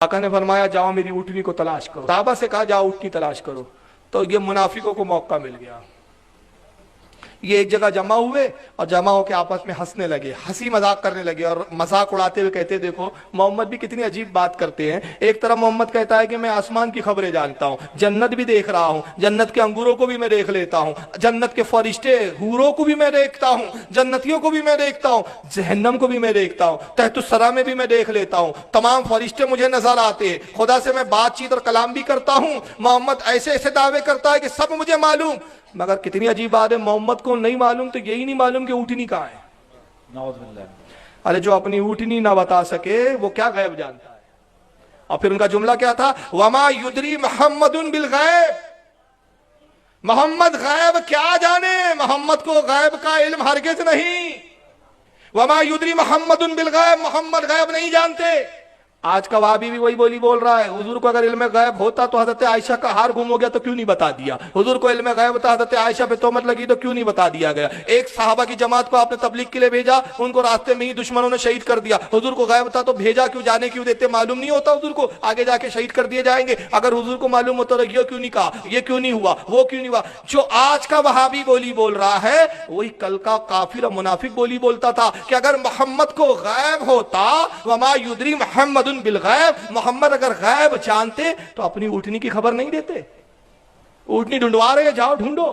आका ने फरमाया जाओ मेरी ऊँटनी को तलाश करो। साहबा से कहा जाओ ऊँटनी तलाश करो। तो ये मुनाफिकों को मौका मिल गया। ये एक जगह जमा हुए और जमा होकर आपस में हंसने लगे, हंसी मजाक करने लगे और मजाक उड़ाते हुए कहते देखो मोहम्मद भी कितनी अजीब बात करते हैं। एक तरफ मोहम्मद कहता है कि मैं आसमान की खबरें जानता हूँ, जन्नत भी देख रहा हूँ, जन्नत के अंगूरों को भी मैं देख लेता हूँ, जन्नत के फरिश्ते हूरों को भी मैं देखता हूँ, जन्नतियों को भी मैं देखता हूँ, जहन्नम को भी मैं देखता हूँ, तहतुस्सरा में भी मैं देख लेता हूँ, तमाम फरिश्ते मुझे नजर आते हैं, खुदा से मैं बातचीत और कलाम भी करता हूँ। मोहम्मद ऐसे ऐसे दावे करता है कि सब मुझे मालूम। मगर कितनी अजीब बात है, मोहम्मद को नहीं मालूम तो यही नहीं मालूम कि ऊँटनी कहाँ है। अरे जो अपनी ऊँटनी ना बता सके वो क्या गैब जानता है। और फिर उनका जुमला क्या था, वमा युदरी मोहम्मदुन बिल गैब, मोहम्मद गैब क्या जाने, मोहम्मद को गैब का इल्म हरगिज़ नहीं। वमा युदरी मोहम्मदुन बिल गैब, मोहम्मद गैब नहीं जानते। आज का वाबी भी वही बोली बोल रहा है, हुजूर को अगर इल्म गैब होता तो हजरत आयशा का हार गुम हो गया तो क्यों नहीं बता दिया। हुजूर को इल्म गैब था, हजरत आयशा पे तोहमत लगी तो क्यों नहीं बता दिया गया। एक सहाबा की जमात को आपने तबलीग के लिए भेजा, उनको रास्ते में ही दुश्मनों ने शहीद कर दिया। हुजूर को गैब था तो भेजा क्यों, जाने क्यों देते, मालूम नहीं होता हुजूर को आगे जाके शहीद कर दिए जाएंगे। अगर हुजूर को मालूम होता तो ये क्यों नहीं कहा, ये क्यों नहीं हुआ, वो क्यों नहीं हुआ। जो आज का वहाबी बोली बोल रहा है वही कल का काफिर और मुनाफिक बोली बोलता था कि अगर मोहम्मद को गैब होता, वमा युदरी मोहम्मदुन बिल गैब, मोहम्मद अगर गैब जानते तो अपनी ऊँटनी की खबर नहीं देते। ऊँटनी ढूंढवा रहे, जाओ ढूंढो।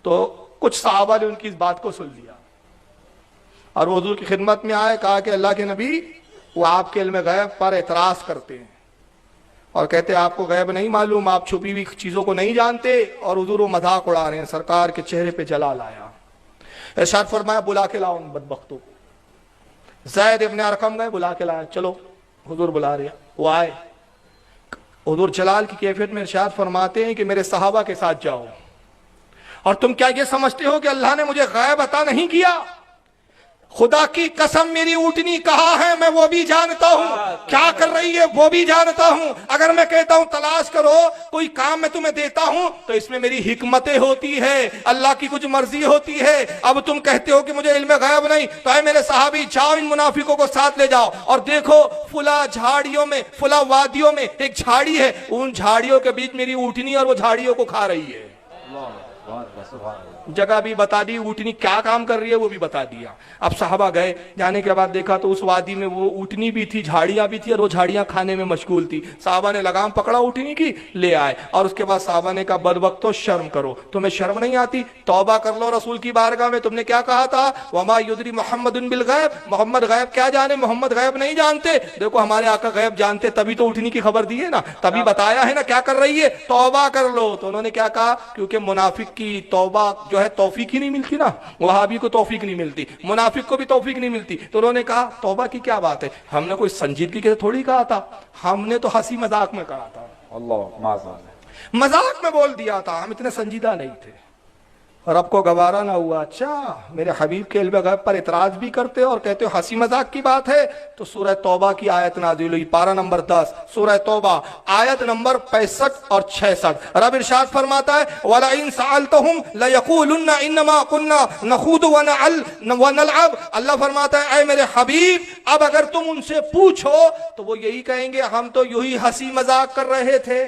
तो कुछ सहाबा ने उनकी इस बात को सुन लिया और वो हुजूर की खिदमत में आए, कहा कि अल्लाह के नबी वो आपके इल्म गैब पर एतराज करते हैं और कहते हैं आपको गैब नहीं मालूम, आप छुपी हुई चीजों को नहीं जानते। और हुजूर वो मजाक उड़ा रहे हैं। सरकार के चेहरे पे जलाल आया, इरशाद फरमाया बुला के लाओ उन बदबख्तों को। ज़ैद इब्न अरकम गए, बुला के लाया, चलो हुजूर बुला रहे। वो आए, हुजूर जलाल की कैफियत में इरशाद फरमाते हैं कि मेरे सहाबा के साथ जाओ। और तुम क्या ये समझते हो कि अल्लाह ने मुझे गैब अता नहीं किया? खुदा की कसम मेरी ऊँटनी कहाँ है मैं वो भी जानता हूँ, क्या कर रही है वो भी जानता हूँ। अगर मैं कहता हूँ तलाश करो, कोई काम मैं तुम्हें देता हूँ तो इसमें मेरी हिकमतें होती है, अल्लाह की कुछ मर्जी होती है। अब तुम कहते हो कि मुझे इल्म गैब नहीं, तो है मेरे सहाबी जाओ इन मुनाफिकों को साथ ले जाओ और देखो फुला झाड़ियों में, फुला वादियों में एक झाड़ी है, उन झाड़ियों के बीच मेरी ऊँटनी और वो झाड़ियों को खा रही है। जगह भी बता दी, ऊँटनी क्या काम कर रही है वो भी बता दिया। अब साहबा गए, जाने के बाद देखा तो उस वादी में वो ऊँटनी भी थी, झाड़ियां भी थी और वो झाड़ियां खाने में मशगूल थी। साहबा ने लगाम पकड़ा ऊँटनी की, ले आए और उसके बाद साहबा ने कहा बदबख्तो शर्म करो, तुम्हें शर्म नहीं आती, तौबा कर लो रसूल की बारगाह में। तुमने क्या कहा था, वमा युदरी मोहम्मदुन बिल गैब, मोहम्मद गैब क्या जाने, मोहम्मद गैब नहीं जानते। देखो हमारे आका गैब जानते, तभी तो ऊँटनी की खबर दी है ना, तभी बताया है ना क्या कर रही है, तौबा कर लो। तो उन्होंने क्या कहा, क्योंकि मुनाफिक की तौबा जो है तौफीक ही नहीं मिलती ना, वहाबी को तौफीक नहीं मिलती, मुनाफिक को भी तौफीक नहीं मिलती। तो उन्होंने कहा तौबा की क्या बात है, हमने कोई संजीदगी के थोड़ी कहा था, हमने तो हंसी मजाक में कहा था, अल्लाह मजाक में बोल दिया था, हम इतने संजीदा नहीं थे। रब को गवारा ना हुआ, अच्छा मेरे हबीब के इल्म गैब पर इतराज भी करते हो और कहते हो हंसी मजाक की बात है। तो सूरह तौबा की आयत नाज़िल हुई, पारा नंबर 10 सूरह तौबा आयत नंबर 65 और 66। रब इरशाद फरमाता है वला इन सअलतहुम लयक़ूलुन्ना इन्नमा कुन्ना नख़ूदु व नलअब। अल्लाह फरमाता है ऐ मेरे हबीब अब अगर तुम उनसे पूछो तो वो यही कहेंगे हम तो यूं ही हंसी मजाक कर रहे थे।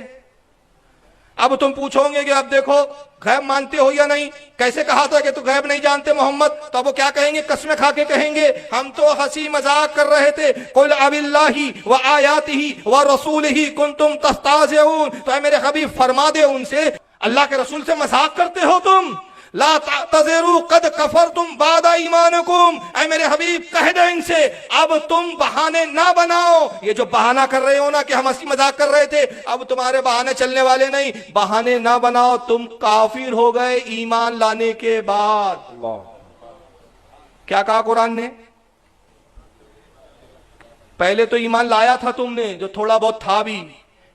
अब तुम पूछोगे कि अब देखो गैब मानते हो या नहीं, कैसे कहा था कि तू गैब नहीं जानते मोहम्मद, तो अब वो क्या कहेंगे, कसमें खा के कहेंगे हम तो हंसी मजाक कर रहे थे। कुल अबिल्लाहि व आयातिही व रसूलिही कुंतुम तस्ताज़िऊन। तो है मेरे हबीब फरमा दे उनसे अल्लाह के रसूल से मजाक करते हो तुम, ला तज़िरू कद कफरतुम बादा ईमानकुम। ऐ मेरे हबीब कह दे इनसे अब तुम बहाने ना बनाओ, ये जो बहाना कर रहे हो ना कि हम हंसी मजाक कर रहे थे, अब तुम्हारे बहाने चलने वाले नहीं, बहाने ना बनाओ, तुम काफिर हो गए ईमान लाने के बाद। क्या कहा कुरान ने, पहले तो ईमान लाया था तुमने जो थोड़ा बहुत था भी,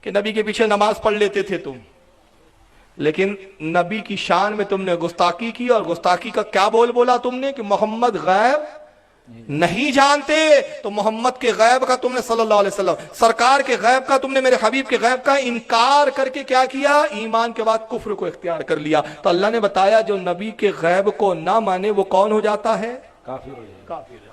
कि नबी के पीछे नमाज पढ़ लेते थे तुम, लेकिन नबी की शान में तुमने गुस्ताखी की। और गुस्ताखी का क्या बोला तुमने कि मोहम्मद गैब नहीं जानते, तो मोहम्मद के गैब का तुमने सल्लल्लाहु अलैहि वसल्लम सरकार के गैब का तुमने मेरे हबीब के गैब का इनकार करके क्या किया, ईमान के बाद कुफ्र को इख्तियार कर लिया। तो अल्लाह ने बताया जो नबी के गैब को ना माने वो कौन हो जाता है, काफिर।